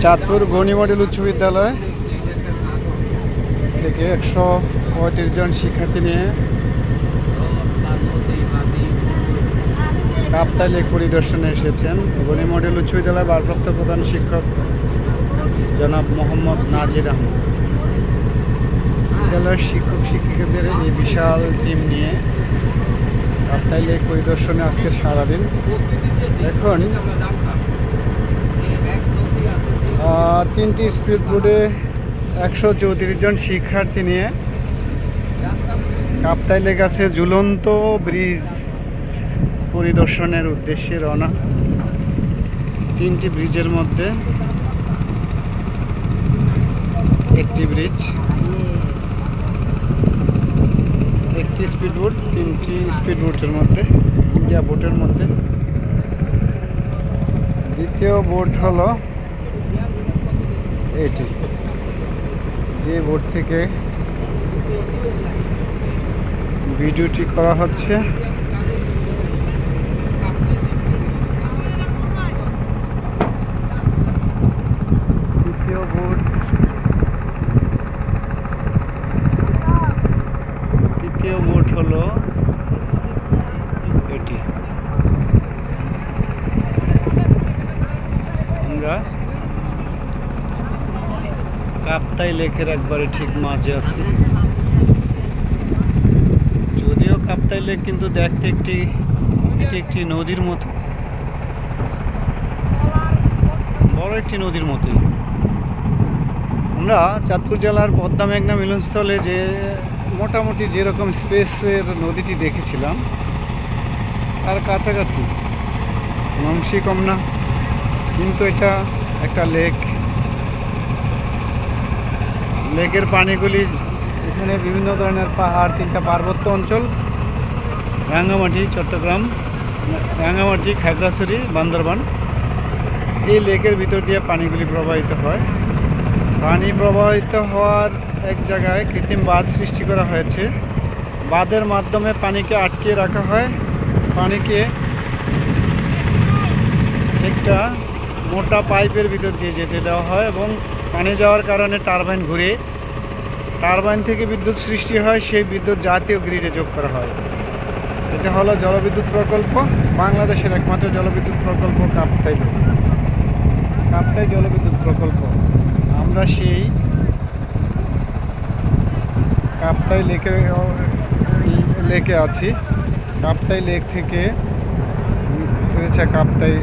Chandpur Gani model উচ্চ বিদ্যালয় থেকে 135 জন শিক্ষার্থী নিয়ে কাপ্তাই লেক পরিদর্শনে এসেছেন গণি মডেল উচ্চ বিদ্যালয়ের ভারপ্রাপ্ত প্রধান শিক্ষক জনাব মোহাম্মদ নাজির আহমদ। বিদ্যালয়ের শিক্ষক শিক্ষিকাদের এই বিশাল টিম নিয়ে কাপ্তাই লেক পরিদর্শনে আজকে সারাদিন। এখন 3টি স্পিড বোটে 134 জন শিক্ষার্থী নিয়ে কাপ্তাই লেক আছে ঝুলন্ত ব্রিজ পরিদর্শনের উদ্দেশ্যে রওনা। 3টি ব্রিজের মধ্যে একটি ব্রিজ, একটি স্পিড বোট, 3টি স্পিড বোটের মধ্যে ইন্ডিয়া বোটের মধ্যে। দ্বিতীয় বোট হলো এটি, যে বোট থেকে ভিডিওটি করা হচ্ছে। তৃতীয় বোট হলো এটি। আমরা কাপ্তাই লেকের একবারে ঠিক মাঝে আছি। যদিও কাপ্তাই লেক কিন্তু দেখতে এটি একটি নদীর মতো, বড় একটি নদীর মতোই। আমরা চাঁদপুর জেলার পদ্মা মেঘনা মিলনস্থলে যে মোটামুটি যেরকম স্পেসের নদীটি দেখেছিলাম তার কাছাকাছি, মাংসি কম না, কিন্তু এটা একটা লেক। লেকের পানিগুলি এখানে বিভিন্ন ধরনের পাহাড়, 3টা পার্বত্য অঞ্চল, রাঙ্গামাটি, চট্টগ্রাম, রাঙ্গামাটি, খাগড়াছড়ি, বান্দরবান। এই লেকের ভিতর দিয়ে পানিগুলি প্রবাহিত হয়। পানি প্রবাহিত হওয়ার এক জায়গায় কৃত্রিম বাঁধ সৃষ্টি করা হয়েছে। বাঁধের মাধ্যমে পানিকে আটকিয়ে রাখা হয়। পানিকে একটা মোটা পাইপের ভিতর দিয়ে যেতে দেওয়া হয় এবং পানি যাওয়ার কারণে টারবাইন ঘুরে টারবাইন থেকে বিদ্যুৎ সৃষ্টি হয়। সেই বিদ্যুৎ জাতীয় গ্রিডে যোগ করা হয়। এটা হলো জলবিদ্যুৎ প্রকল্প, বাংলাদেশের একমাত্র জলবিদ্যুৎ প্রকল্প কাপ্তাই জলবিদ্যুৎ প্রকল্প। আমরা সেই কাপ্তাই লেকে আছি। কাপ্তাই লেক থেকে রয়েছে কাপ্তাই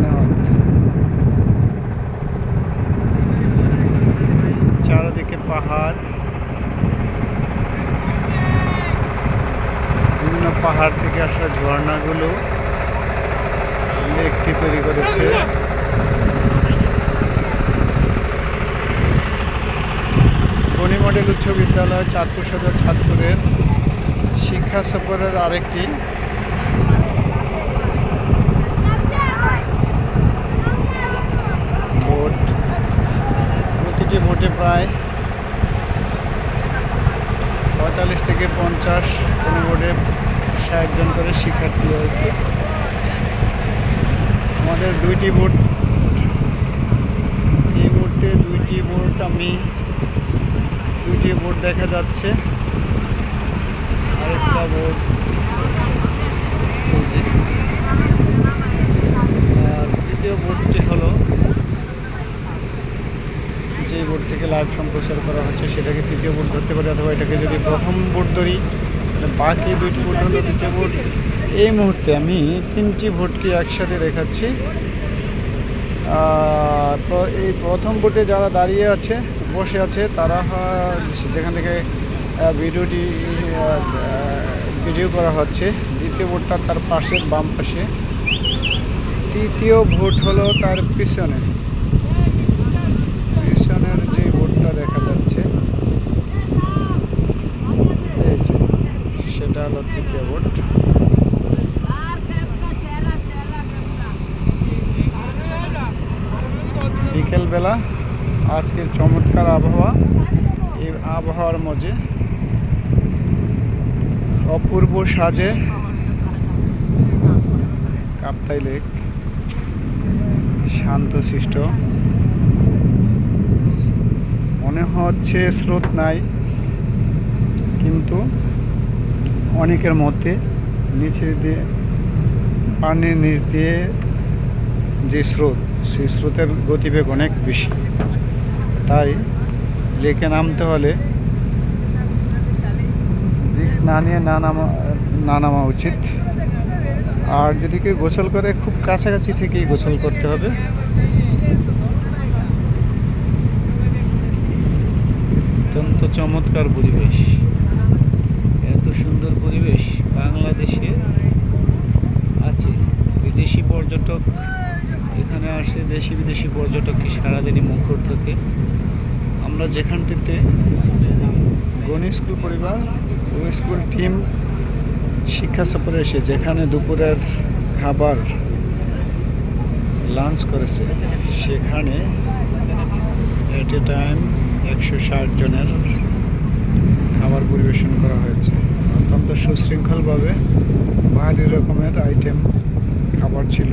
নদ। চারদিকে পাহাড়, বিভিন্ন পাহাড় থেকে আসা ঝর্ণাগুলো লেকটি তৈরি করেছে। গণি মডেল উচ্চ বিদ্যালয় চাঁদপুর সদর চাঁদপুরের শিক্ষা সফরের আরেকটি বোট। প্রতিটি বোটে প্রায় 45 থেকে 50, কোনো বোটে 60 জন করে শিক্ষার্থী রয়েছে। আমাদের 2টি বোট, এই মুহূর্তে 2টি বোট, 2টি বোট দেখা যাচ্ছে। আরেকটা বোট, আর তৃতীয় বোটটি হলো যে বোট থেকে লাইভ সম্প্রচার করা হচ্ছে সেটাকে তৃতীয় বোট ধরতে পারি, অথবা এটাকে যদি প্রথম বোট ধরি বাকি 2টি বোট হলো দ্বিতীয় বোট। এই মুহূর্তে আমি 3টি বোটকে একসাথে দেখাচ্ছি। এই প্রথম বোটে যারা দাঁড়িয়ে আছে, বসে আছে, তারা যেখান থেকে ভিডিও করা হচ্ছে। দ্বিতীয় বোটটা তার পাশে, বাম পাশে। তৃতীয় বোট হলো তার পিছনের যে বোটটা দেখা যাচ্ছে, সেটা হলো তৃতীয় বোট। বিকেলবেলা আজকের চমৎকার আবহাওয়া। এই আবহাওয়ার মাঝে অপূর্ব সাজে কাপ্তাই লেক, শান্তশিষ্ট। মনে হচ্ছে স্রোত নাই, কিন্তু অনেকের মতে নিচে দিয়ে পানির নিচ দিয়ে যে স্রোত, সেই স্রোতের গতিবেগ অনেক বেশি। তাই লেকে নামতে হলে রিস্ক না নিয়ে না নামা উচিত। আর যদি কেউ গোসল করে, খুব কাছাকাছি থেকেই গোসল করতে হবে। অত্যন্ত চমৎকার পরিবেশ, এত সুন্দর পরিবেশ বাংলাদেশে আছে। বিদেশি পর্যটক এখানে আসে, দেশি বিদেশি পর্যটককে সারাদিনই মুখর থাকে। আমরা যেখানটিতে গণি স্কুল পরিবার ও স্কুল টিম শিক্ষা সফরে এসে যেখানে দুপুরের খাবার লাঞ্চ করেছে, সেখানে এট এ টাইম 160 জনের খাবার পরিবেশন করা হয়েছে। অত্যন্ত সুশৃঙ্খলভাবে ভারী রকমের আইটেম খাবার ছিল।